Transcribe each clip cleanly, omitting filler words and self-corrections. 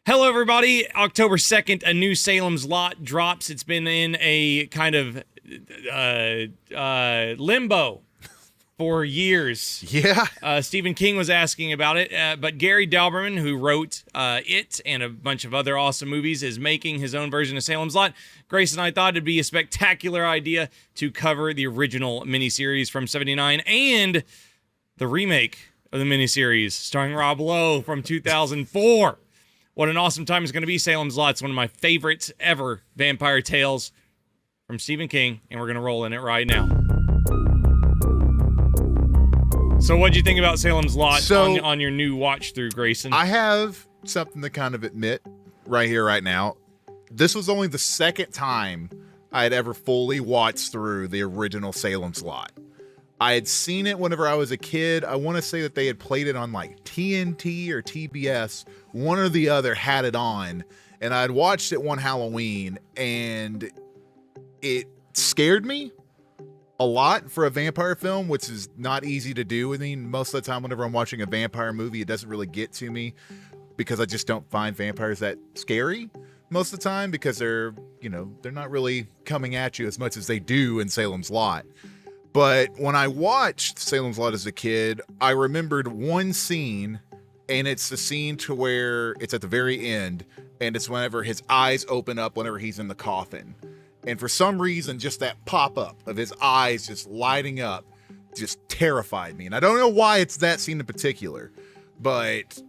Hello, everybody. October 2nd, a new Salem's Lot drops. It's been in a kind of limbo for years. Yeah. Stephen King was asking about it, but Gary Dalberman, who wrote It and a bunch of other awesome movies, is making his own version of Salem's Lot. Grace and I thought it'd be a spectacular idea to cover the original miniseries from '79 and the remake of the miniseries starring Rob Lowe from 2004. What an awesome time it's going to be. Salem's Lot is one of my favorites ever vampire tales from Stephen King, and we're going to roll in it right now. So what'd you think about Salem's Lot on your new watch through, Grayson? I have something to kind of admit right here, right now. This was only the second time I had ever fully watched through the original Salem's Lot. I had seen it whenever I was a kid. I want to say that they had played it on like TNT or TBS. One or the other had it on. And I had watched it one Halloween and it scared me a lot for a vampire film, which is not easy to do. I mean, most of the time whenever I'm watching a vampire movie, it doesn't really get to me because I just don't find vampires that scary most of the time because they're not really coming at you as much as they do in Salem's Lot. But when I watched Salem's Lot as a kid, I remembered one scene, and it's the scene to where it's at the very end, and it's whenever his eyes open up whenever he's in the coffin. And for some reason, just that pop-up of his eyes just lighting up just terrified me. And I don't know why it's that scene in particular, but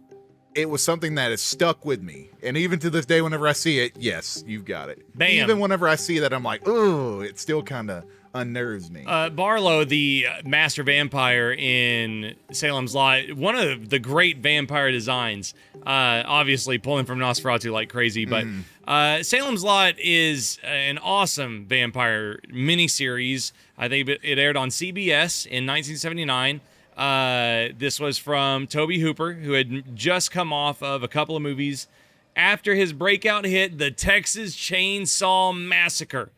it was something that has stuck with me. And even to this day, whenever I see it, yes, you've got it. Bam. Even whenever I see that, I'm like, oh, it still kind of unnerves me. Barlow, the master vampire in Salem's Lot, one of the great vampire designs, obviously pulling from Nosferatu like crazy, but Salem's Lot is an awesome vampire miniseries. I think it aired on CBS in 1979. This was from Tobe Hooper, who had just come off of a couple of movies after his breakout hit, The Texas Chainsaw Massacre.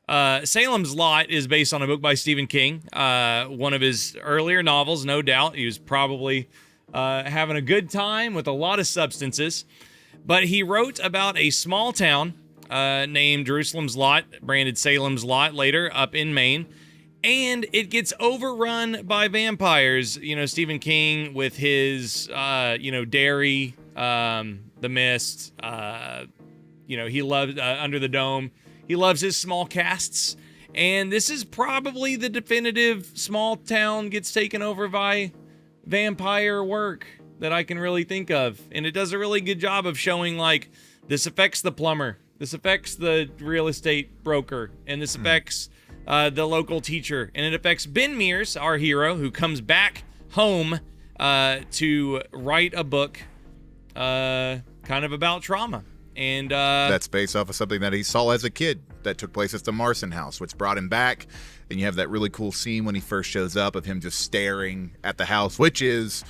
Salem's Lot is based on a book by Stephen King, one of his earlier novels, no doubt. He was probably having a good time with a lot of substances. But he wrote about a small town named Jerusalem's Lot, branded Salem's Lot later, up in Maine. And it gets overrun by vampires. You know, Stephen King with his, Derry, The Mist, he loved Under the Dome. He loves his small casts, and this is probably the definitive small town gets taken over by vampire work that I can really think of. And it does a really good job of showing, like, this affects the plumber, this affects the real estate broker, and this affects the local teacher. And it affects Ben Mears, our hero, who comes back home to write a book kind of about trauma. And that's based off of something that he saw as a kid that took place at the Marson house, which brought him back. And you have that really cool scene when he first shows up of him just staring at the house, which is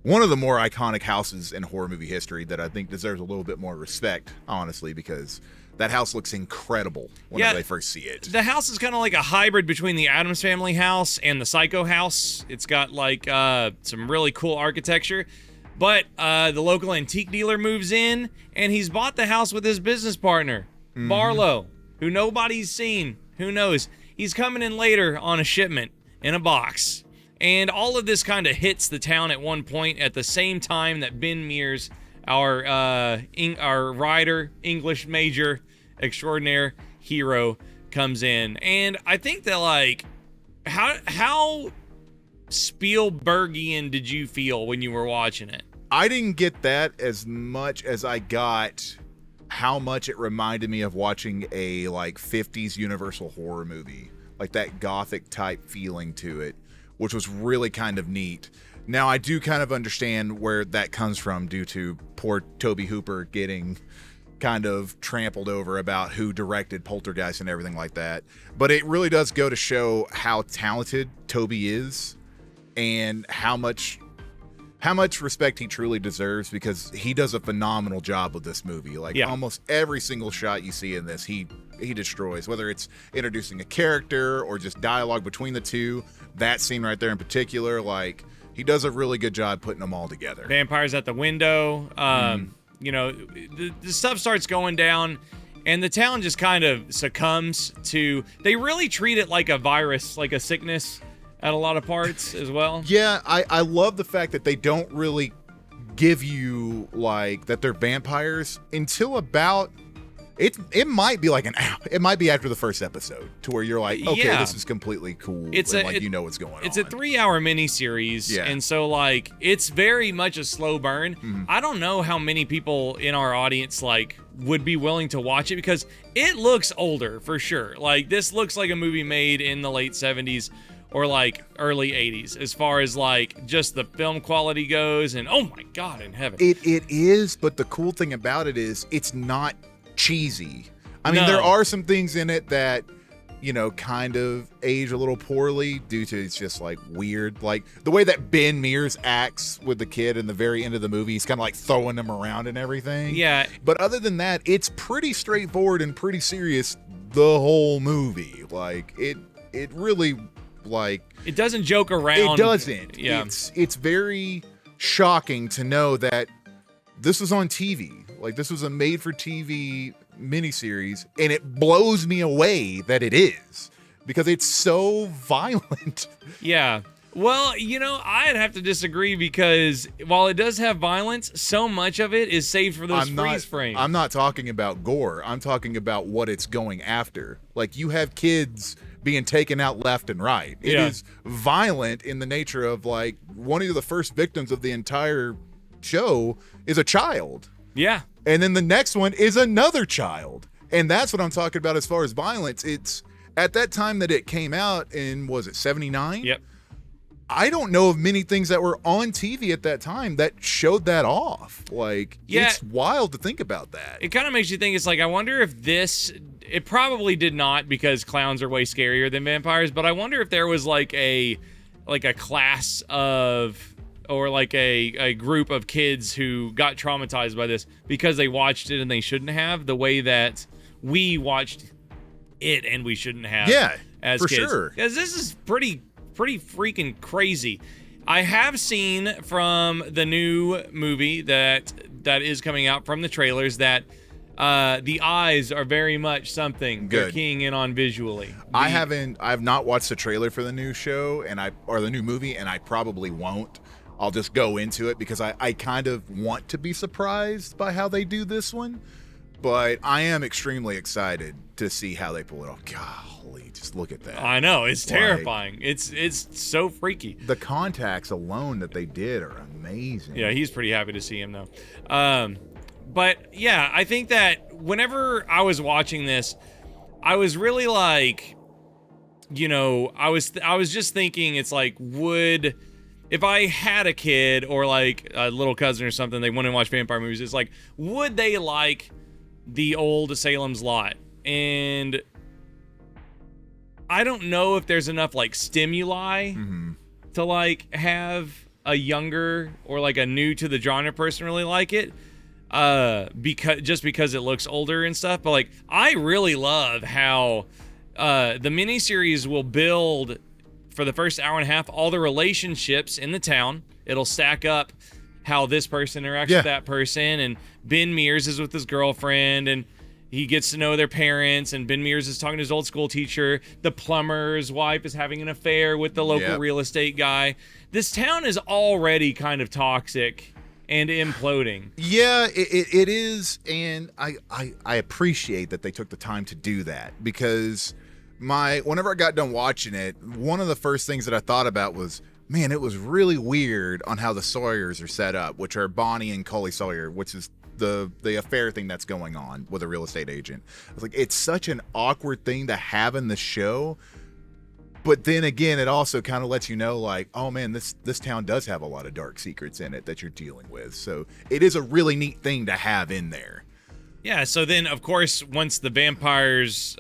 one of the more iconic houses in horror movie history that I think deserves a little bit more respect, honestly, because that house looks incredible whenever they first see it. The house is kind of like a hybrid between the Addams Family house and the Psycho house. It's got like some really cool architecture. But the local antique dealer moves in, and he's bought the house with his business partner, Barlow, who nobody's seen. Who knows? He's coming in later on a shipment in a box. And all of this kind of hits the town at one point at the same time that Ben Mears, our writer, English major extraordinaire hero, comes in. And I think that, like, how Spielbergian did you feel when you were watching it? I didn't get that as much as I got how much it reminded me of watching a like 50s Universal horror movie, like that gothic type feeling to it, which was really kind of neat. Now I do kind of understand where that comes from due to poor Tobe Hooper getting kind of trampled over about who directed Poltergeist and everything like that. But it really does go to show how talented Tobe is and how much respect he truly deserves, because he does a phenomenal job with this movie. Like almost every single shot you see in this, he destroys, whether it's introducing a character or just dialogue between the two. That scene right there in particular, like, he does a really good job putting them all together. Vampires at the window. the stuff starts going down, and the town just kind of succumbs to. They really treat it like a virus, like a sickness, at a lot of parts as well. Yeah, I love the fact that they don't really give you like that they're vampires until about it might be like it might be after the first episode to where you're like, okay, this is completely cool. It's you know what's going on. It's a 3-hour miniseries, and so like it's very much a slow burn. Mm-hmm. I don't know how many people in our audience like would be willing to watch it because it looks older for sure. Like this looks like a movie made in the late 70s or like early 80s as far as like just the film quality goes, and oh my god in heaven. It is, but the cool thing about it is it's not cheesy. I mean, there are some things in it that, kind of age a little poorly due to it's just like weird. Like the way that Ben Mears acts with the kid in the very end of the movie, he's kind of like throwing him around and everything. Yeah. But other than that, it's pretty straightforward and pretty serious the whole movie. Like it really like it doesn't joke around. It doesn't. Yeah. It's very shocking to know that this was on TV. Like this was a made-for-TV miniseries, and it blows me away that it is because it's so violent. Yeah. Well, I'd have to disagree because while it does have violence, so much of it is saved for those freeze frames. I'm not talking about gore. I'm talking about what it's going after. Like you have kids being taken out left and right. It is violent in the nature of like one of the first victims of the entire show is a child. Yeah. And then the next one is another child. And that's what I'm talking about as far as violence. It's at that time that it came out in, was it 79? Yep. I don't know of many things that were on TV at that time that showed that off. Like, it's wild to think about that. It kind of makes you think, it's like, I wonder if it probably did not because clowns are way scarier than vampires, but I wonder if there was like a class of, or like a group of kids who got traumatized by this because they watched it and they shouldn't have, the way that we watched it and we shouldn't have as for kids. Sure. Because this is pretty freaking crazy. I have seen from the new movie that is coming out from the trailers that the eyes are very much something they're keying in on visually. I have not watched the trailer for the new show or the new movie, and I probably won't. I'll just go into it because I kind of want to be surprised by how they do this one, but I am extremely excited to see how they pull it off. Golly, just look at that. I know, it's terrifying. It's so freaky. The contacts alone that they did are amazing. Yeah, he's pretty happy to see him though. But yeah, I think that whenever I was watching this, I was really like, I was just thinking, it's like, if I had a kid or like a little cousin or something, they want to watch vampire movies, it's like, would they like the old Salem's Lot? And I don't know if there's enough like stimuli to like have a younger or like a new to the genre person really like it. Because it looks older and stuff. But like, I really love how the miniseries will build for the first hour and a half all the relationships in the town. It'll stack up how this person interacts with that person, and Ben Mears is with his girlfriend, and he gets to know their parents, and Ben Mears is talking to his old school teacher. The plumber's wife is having an affair with the local real estate guy. This town is already kind of toxic and imploding. Yeah, it is, and I appreciate that they took the time to do that, because whenever I got done watching it, one of the first things that I thought about was, man, it was really weird on how the Sawyers are set up, which are Bonnie and Cully Sawyer, which is the affair thing that's going on with a real estate agent. I was like, it's such an awkward thing to have in the show. But then again, it also kind of lets you know, like, oh man, this town does have a lot of dark secrets in it that you're dealing with. So it is a really neat thing to have in there. Yeah, so then, of course, once the vampires'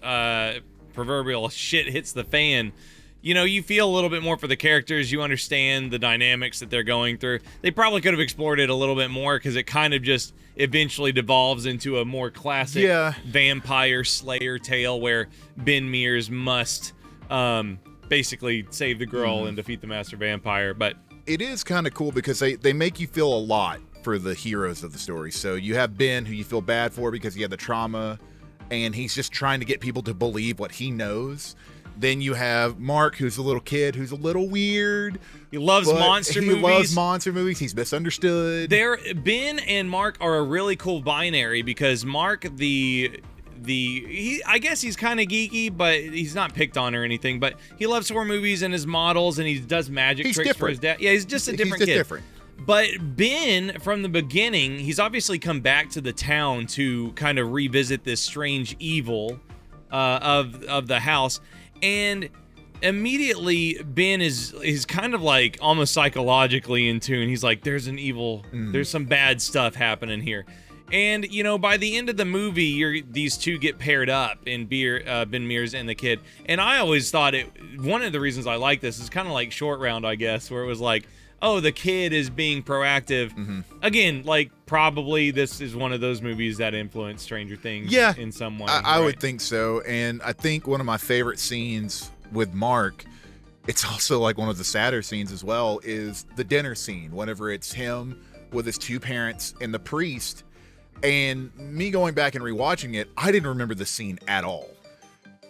proverbial shit hits the fan, you feel a little bit more for the characters. You understand the dynamics that they're going through. They probably could have explored it a little bit more because it kind of just eventually devolves into a more classic vampire slayer tale where Ben Mears must basically save the girl and defeat the master vampire. But it is kind of cool because they make you feel a lot for the heroes of the story. So you have Ben, who you feel bad for because he had the trauma, and he's just trying to get people to believe what he knows. Then you have Mark, who's a little kid who's a little weird. He loves monster movies. He loves monster movies. He's misunderstood. Ben and Mark are a really cool binary because Mark, I guess he's kind of geeky, but he's not picked on or anything. But he loves horror movies and his models, and he does magic tricks for his dad. Yeah, he's just a different kid. Different. But Ben, from the beginning, he's obviously come back to the town to kind of revisit this strange evil of the house, and immediately Ben is kind of like almost psychologically in tune. He's like, there's an evil, there's some bad stuff happening here. And, you know, by the end of the movie, these two get paired up in Ben Mears and the kid. And I always thought one of the reasons I like this is kind of like Short Round, I guess, where it was like, oh, the kid is being proactive. Again, like, probably this is one of those movies that influenced Stranger Things in some way. I would think so. And I think one of my favorite scenes with Mark, it's also like one of the sadder scenes as well, is the dinner scene, whenever it's him with his two parents and the priest. And me going back and rewatching it, I didn't remember the scene at all.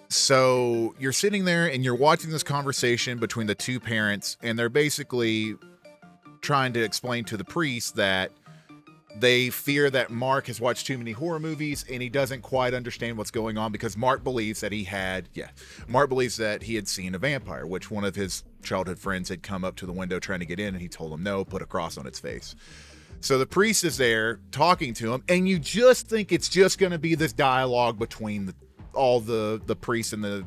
So you're sitting there and you're watching this conversation between the two parents, and they're basically trying to explain to the priest that they fear that Mark has watched too many horror movies and he doesn't quite understand what's going on, because Mark believes that he had seen a vampire, which one of his childhood friends had come up to the window trying to get in, and he told him no, put a cross on its face. So the priest is there talking to him, and you just think it's just going to be this dialogue between all the priests and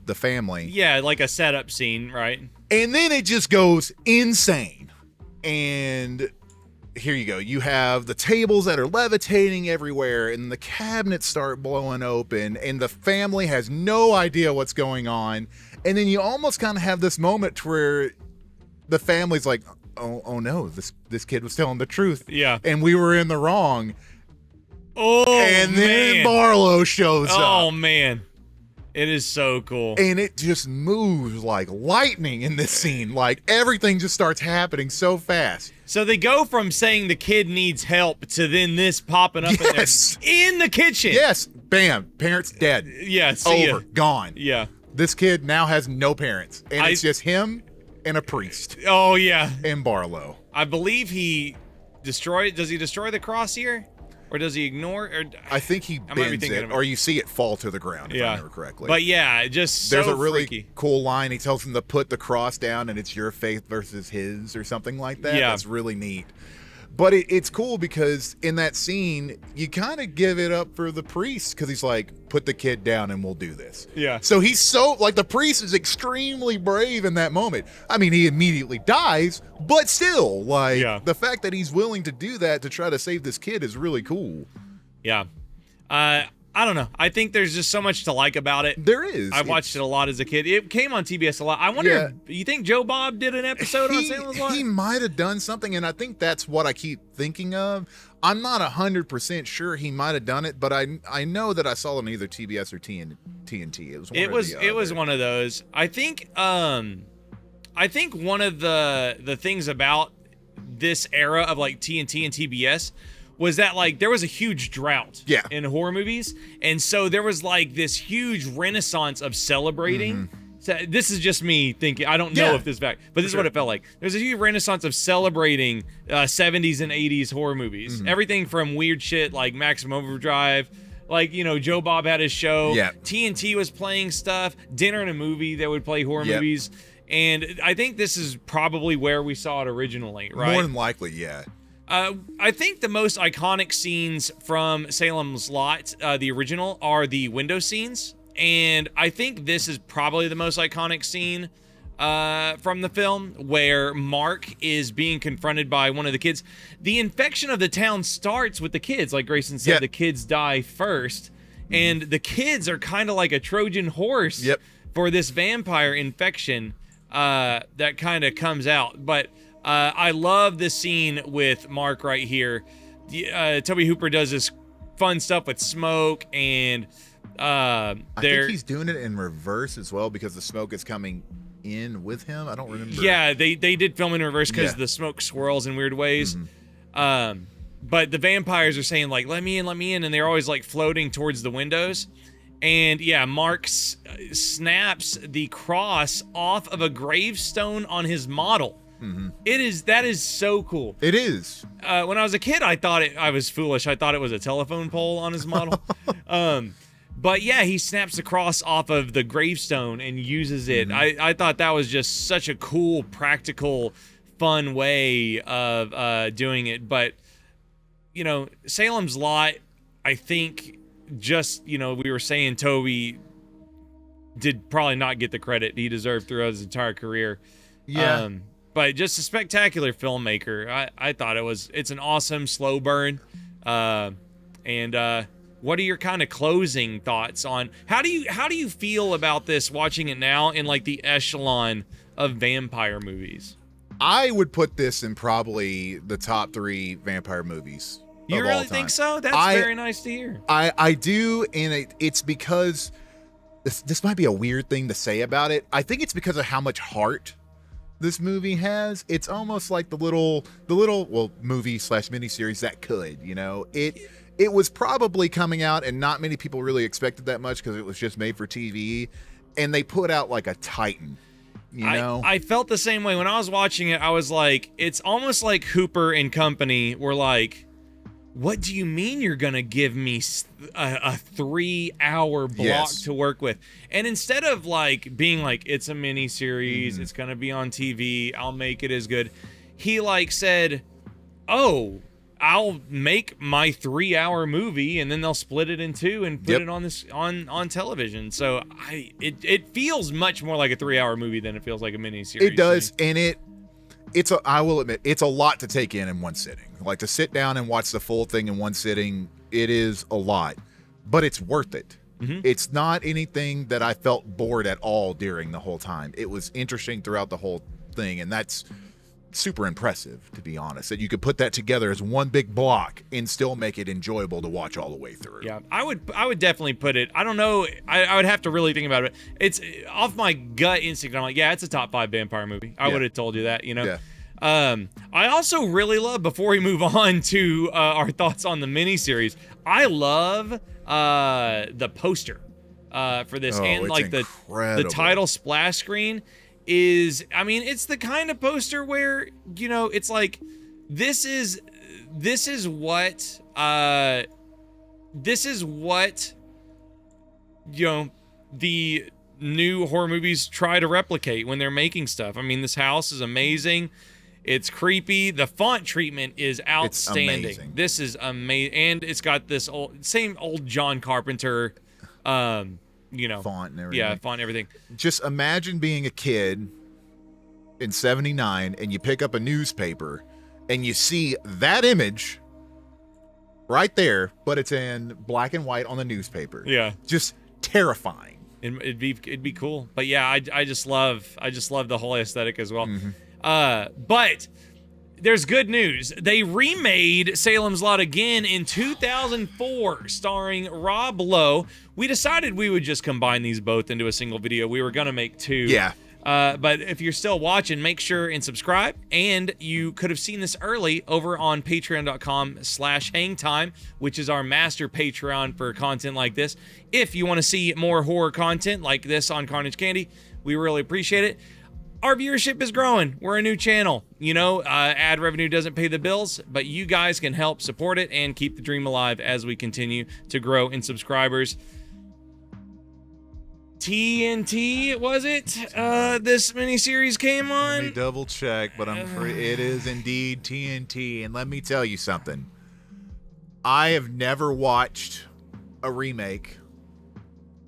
the family. Yeah, like a setup scene, right? And then it just goes insane. And here you go. You have the tables that are levitating everywhere, and the cabinets start blowing open, and the family has no idea what's going on. And then you almost kind of have this moment where the family's like, oh no, this kid was telling the truth. Yeah. And we were in the wrong. Oh, and then Barlow shows up. Oh, man. It is so cool. And it just moves like lightning in this scene. Like, everything just starts happening so fast. So they go from saying the kid needs help to then this popping up in the kitchen. Yes. Bam. Parents dead. Yeah. Over. Gone. Yeah. This kid now has no parents. And it's just him and a priest. Oh, yeah. And Barlow. I believe does he destroy the cross here? Or does he ignore? Or I think he bends it, or you see it fall to the ground, if I remember correctly. But yeah, just so there's a really freaky. Cool line. He tells him to put the cross down, and it's your faith versus his, or something like that. Yeah. That's really neat. But it's cool because in that scene, you kind of give it up for the priest, because he's like, put the kid down and we'll do this. Yeah. So he's the priest is extremely brave in that moment. I mean, he immediately dies, but still, the fact that he's willing to do that to try to save this kid is really cool. Yeah. I don't know. I think there's just so much to like about it. There is. I watched it a lot as a kid. It came on TBS a lot. I wonder, you think Joe Bob did an episode on Salem's Lot? He might have done something, and I think that's what I keep thinking of. I'm not 100% sure he might have done it, but I know that I saw it on either TBS or TNT. It was one of those. I think one of the things about this era of like TNT and TBS was that like there was a huge drought in horror movies, and so there was like this huge renaissance of celebrating. So this is just me thinking. I don't know if this is fact, but this is what it felt like. There's a huge renaissance of celebrating 70s and 80s horror movies. Everything from weird shit like Maximum Overdrive, like, you know, Joe Bob had his show. TNT was playing stuff. Dinner and a Movie, they would play horror movies. And I think this is probably where we saw it originally, right? More than likely, yeah. I think the most iconic scenes from Salem's Lot, the original, are the window scenes. And I think this is probably the most iconic scene from the film, where Mark is being confronted by one of the kids. The infection of the town starts with the kids. Like Grayson said, the kids die first. And the kids are kind of like a Trojan horse for this vampire infection that kind of comes out. But I love the scene with Mark right here. Toby Hooper does this fun stuff with smoke, and I think he's doing it in reverse as well, because the smoke is coming in with him. I don't remember. Yeah, they did film in reverse because the smoke swirls in weird ways. but the vampires are saying like, let me in, and they're always like floating towards the windows. And yeah, Mark snaps the cross off of a gravestone on his model. That is so cool. It is. When I was a kid, I was foolish. I thought it was a telephone pole on his model. But yeah, he snaps the cross off of the gravestone and uses it. I thought that was just such a cool, practical, fun way of doing it. But, you know, Salem's Lot, I think just, you know, we were saying Toby did probably not get the credit he deserved throughout his entire career. Yeah. But just a spectacular filmmaker. I thought it's an awesome slow burn. And what are your kind of closing thoughts on how do you feel about this watching it now in like the echelon of vampire movies? I would put this in probably the top 3 vampire movies. You of really all time. think so? That's very nice to hear. I do, and it's because this might be a weird thing to say about it. I think it's because of how much heart this movie has. It's almost like the little movie / miniseries that could, you know, it was probably coming out and not many people really expected that much because it was just made for TV, and they put out like a titan, you know. I felt the same way when I was watching it. I was like, it's almost like Hooper and company were like, what do you mean you're gonna give me a 3-hour block to work with? And instead of like being like, it's a mini series, it's gonna be on TV, I'll make it as good, he like said, oh, I'll make my 3-hour movie and then they'll split it in 2 and put it on this on television. So it feels much more like a 3-hour movie than it feels like a mini series. It does, and I will admit, it's a lot to take in one sitting. Like, to sit down and watch the full thing in one sitting, it is a lot, but it's worth it. It's not anything that I felt bored at all during the whole time. It was interesting throughout the whole thing, and that's super impressive, to be honest, that you could put that together as one big block and still make it enjoyable to watch all the way through. Yeah, I would definitely put it, I don't know, I would have to really think about it. It's off my gut instinct, I'm like, yeah, it's a top 5 vampire movie. I would have told you that, you know. I also really love, before we move on to our thoughts on the miniseries, I love the poster for this, and like the title splash screen is, I mean, it's the kind of poster where, you know, it's like, this is what you know, the new horror movies try to replicate when they're making stuff. I mean, this house is amazing. It's creepy. The font treatment is outstanding. This is amazing, and it's got this same old John Carpenter, you know, font and everything. Yeah, font and everything. Just imagine being a kid in '79 and you pick up a newspaper and you see that image right there, but it's in black and white on the newspaper. Yeah, just terrifying. It'd be cool. But yeah, I just love the whole aesthetic as well. But there's good news. They remade Salem's Lot again in 2004, starring Rob Lowe. We decided we would just combine these both into a single video. We were gonna make 2. Yeah. But if you're still watching, make sure and subscribe. And you could have seen this early over on patreon.com/hangtime, which is our master Patreon for content like this. If you want to see more horror content like this on Carnage Candy, we really appreciate it. Our viewership is growing. We're a new channel. You know, ad revenue doesn't pay the bills, but you guys can help support it and keep the dream alive as we continue to grow in subscribers. TNT, was it? This miniseries came on? Let me double check, but I'm afraid it is indeed TNT. And let me tell you something. I have never watched a remake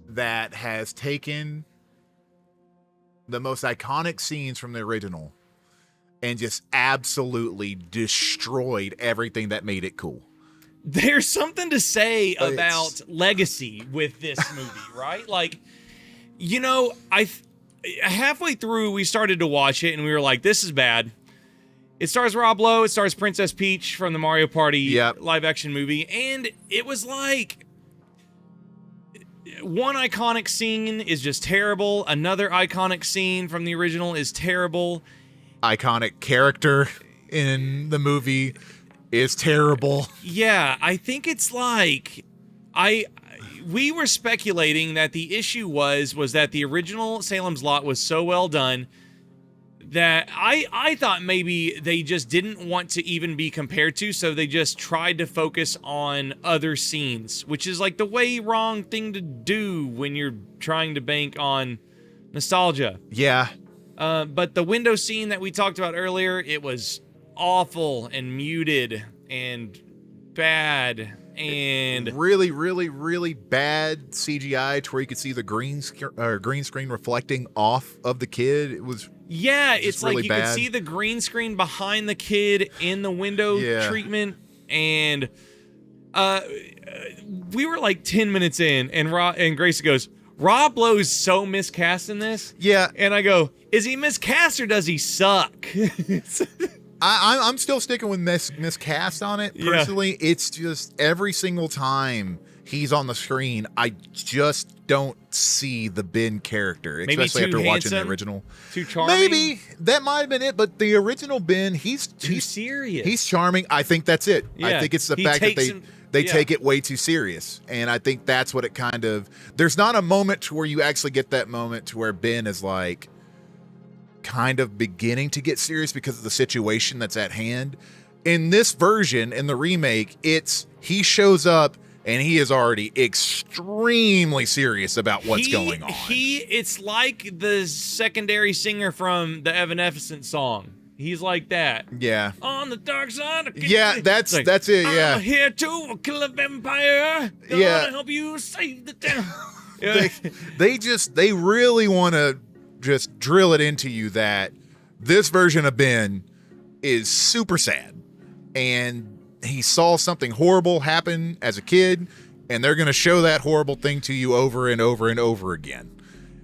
that has taken the most iconic scenes from the original and just absolutely destroyed everything that made it cool. There's something to say about legacy with this movie, right? Like, you know, halfway through we started to watch it and we were like, this is bad. It stars Rob Lowe, it stars Princess Peach from the Mario Party live action movie, and it was like, one iconic scene is just terrible. Another iconic scene from the original is terrible. Iconic character in the movie is terrible. Yeah, I think it's like we were speculating that the issue was that the original Salem's Lot was so well done that I thought maybe they just didn't want to even be compared to, so they just tried to focus on other scenes, which is like the way wrong thing to do when you're trying to bank on nostalgia. Yeah. But the window scene that we talked about earlier, it was awful and muted and bad and really, really, really bad CGI to where you could see the green screen reflecting off of the kid. It was it's really like you bad. could see the green screen behind the kid in the window treatment, and we were like 10 minutes in, and Grace goes, Rob Lowe's so miscast in this. Yeah. And I go, is he miscast or does he suck? I'm still sticking with miscast on it. Personally, it's just every single time he's on the screen, I just don't see the Ben character, especially after watching the original. Too charming? Maybe. That might have been it, but the original Ben, he's serious. He's charming. I think that's it. Yeah. I think it's the fact that they take it way too serious. And I think that's what it kind of... There's not a moment to where you actually get that moment to where Ben is like kind of beginning to get serious because of the situation that's at hand. In this version, in the remake, he shows up and he is already extremely serious about what's going on. It's like the secondary singer from the Evanescent song. He's like that. Yeah. On the dark side. Yeah, that's it. Yeah. I'm here to kill a vampire. Yeah. To help you save the town. They really want to just drill it into you that this version of Ben is super sad, and he saw something horrible happen as a kid, and they're going to show that horrible thing to you over and over and over again.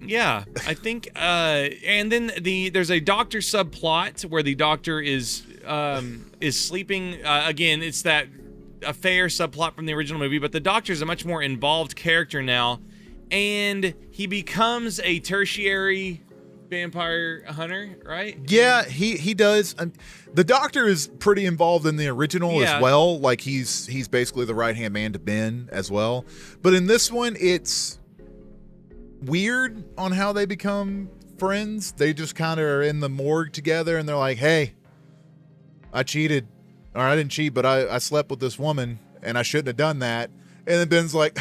Yeah, I think, and then there's a doctor subplot where the doctor is sleeping. Again, it's that affair subplot from the original movie, but the doctor is a much more involved character now, and he becomes a tertiary vampire hunter, right? Yeah, he does. The doctor is pretty involved in the original as well. Like he's basically the right-hand man to Ben as well. But in this one, it's weird on how they become friends. They just kind of are in the morgue together, and they're like, hey, I cheated. Or I didn't cheat, but I slept with this woman, and I shouldn't have done that. And then Ben's like,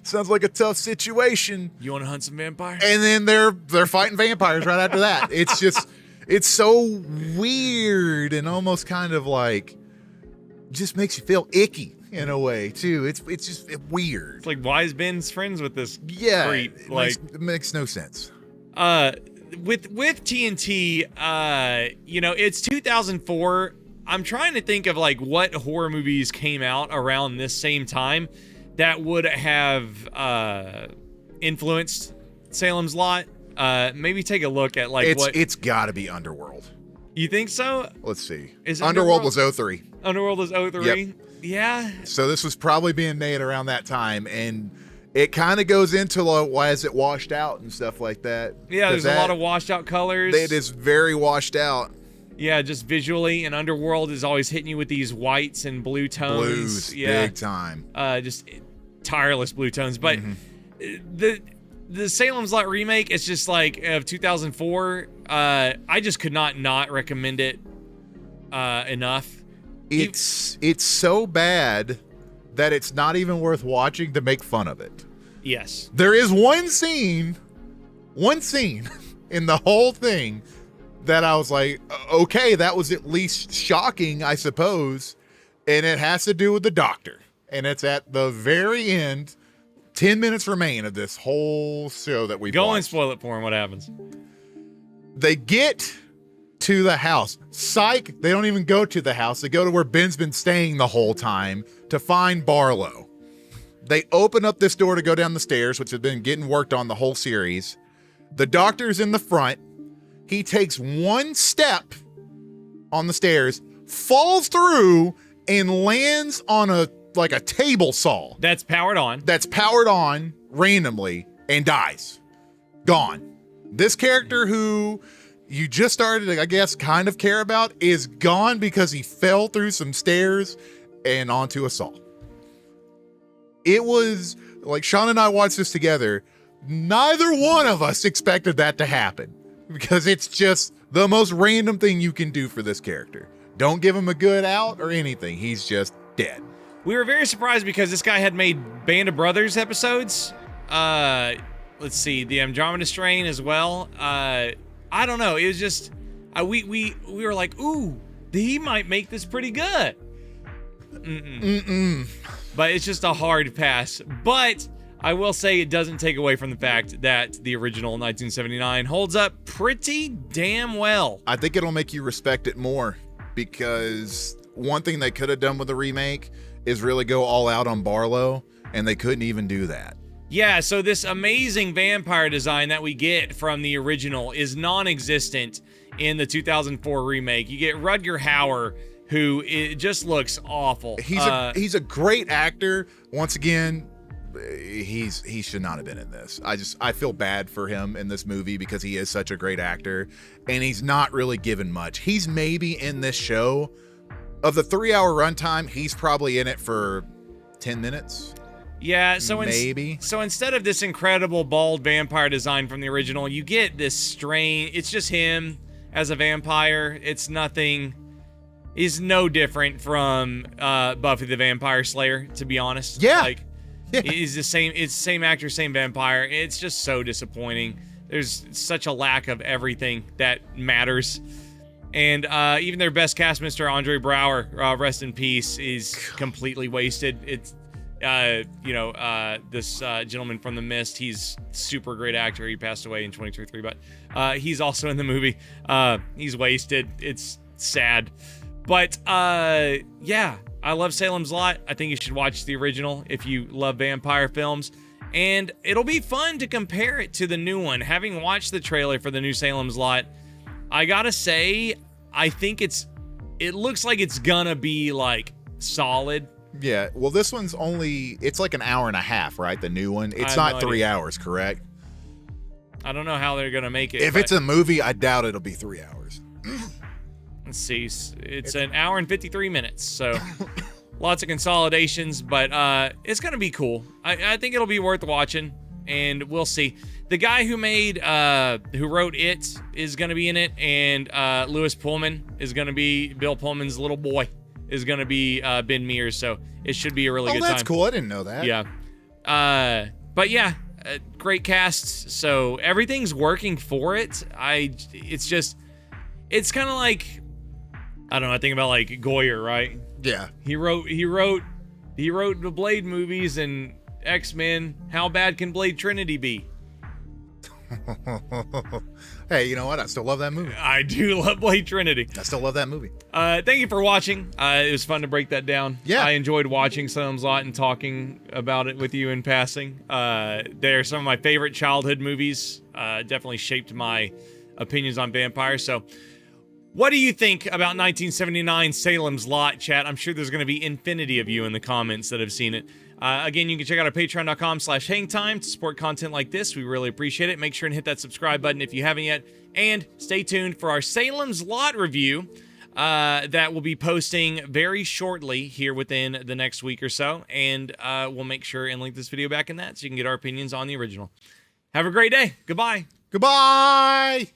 sounds like a tough situation. You want to hunt some vampires? And then they're fighting vampires right after that. It's just, it's so weird and almost kind of like, just makes you feel icky in a way too. It's just weird. It's like, why is Ben's friends with this creep? It makes no sense. With TNT, it's 2004. I'm trying to think of like what horror movies came out around this same time that would have influenced Salem's Lot. Maybe take a look at like it's got to be Underworld. You think so? Let's see. Is Underworld was 03. Underworld was 03? Yep. Yeah. So this was probably being made around that time, and it kind of goes into why is it washed out and stuff like that. Yeah, there's a lot of washed out colors. It is very washed out. Yeah, just visually, and Underworld is always hitting you with these whites and blue tones. Blues, big time. Just tireless blue tones. But the Salem's Lot remake, it's just like of 2004. I just could not recommend it enough. It's so bad that it's not even worth watching to make fun of it. Yes. There is one scene in the whole thing that I was like, okay, that was at least shocking, I suppose. And it has to do with the doctor. And it's at the very end. 10 minutes remain of this whole show that we've watched. Go and spoil it for him. What happens? They get to the house. Psych, they don't even go to the house. They go to where Ben's been staying the whole time to find Barlow. They open up this door to go down the stairs, which has been getting worked on the whole series. The doctor's in the front. He takes one step on the stairs, falls through, and lands on a table saw. That's powered on. That's powered on randomly and dies. Gone. This character who you just started to, I guess, kind of care about is gone because he fell through some stairs and onto a saw. It was like Sean and I watched this together. Neither one of us expected that to happen because it's just the most random thing you can do for this character. Don't give him a good out or anything. He's just dead. We were very surprised because this guy had made Band of Brothers episodes. Let's see, the Andromeda Strain as well. I don't know. It was just we were like, ooh, he might make this pretty good. But it's just a hard pass. But I will say it doesn't take away from the fact that the original 1979 holds up pretty damn well. I think it'll make you respect it more because one thing they could have done with the remake is really go all out on Barlow, and they couldn't even do that. Yeah, so this amazing vampire design that we get from the original is non-existent in the 2004 remake. You get Rutger Hauer, who it just looks awful. He's a great actor. Once again, he should not have been in this. I feel bad for him in this movie because he is such a great actor, and he's not really given much. He's maybe in this show. Of the 3-hour runtime, he's probably in it for 10 minutes. Yeah, so maybe. So instead of this incredible bald vampire design from the original, you get this strange. It's just him as a vampire. It's nothing. He's no different from Buffy the Vampire Slayer, to be honest. Yeah. He's the same. It's the same actor, same vampire. It's just so disappointing. There's such a lack of everything that matters. And even their best cast, Mr. Andre Braugher, rest in peace, is completely wasted. It's, this gentleman from The Mist, he's super great actor. He passed away in 2023, but he's also in the movie. He's wasted. It's sad. But yeah, I love Salem's Lot. I think you should watch the original if you love vampire films. And it'll be fun to compare it to the new one. Having watched the trailer for the new Salem's Lot, I gotta say, I think it looks like it's gonna be like solid. Yeah, well, this one's it's like an hour and a half, right? The new one. It's not 3 hours, correct? I don't know how they're gonna make it. If it's a movie, I doubt it'll be 3 hours. Let's see, it's an hour and 53 minutes, so lots of consolidations, but it's gonna be cool. I think it'll be worth watching, and we'll see. The guy who wrote It is going to be in it, and Lewis Pullman is going to be, Bill Pullman's little boy is going to be Ben Mears, so it should be a really good time. Oh, that's cool. I didn't know that. Yeah. But yeah, great cast, so everything's working for it. It's kind of like, I don't know, I think about like Goyer, right? Yeah. He wrote the Blade movies and X-Men. How bad can Blade Trinity be? Hey, you know what? I still love that movie. I do love Blade Trinity. I still love that movie. Thank you for watching. It was fun to break that down. Yeah. I enjoyed watching Salem's Lot and talking about it with you in passing. They're some of my favorite childhood movies. Definitely shaped my opinions on vampires. So what do you think about 1979 Salem's Lot, chat? I'm sure there's going to be infinity of you in the comments that have seen it. Again, you can check out our patreon.com/hangtime to support content like this. We really appreciate it. Make sure and hit that subscribe button if you haven't yet. And stay tuned for our Salem's Lot review that will be posting very shortly here within the next week or so. And we'll make sure and link this video back in that so you can get our opinions on the original. Have a great day. Goodbye. Goodbye.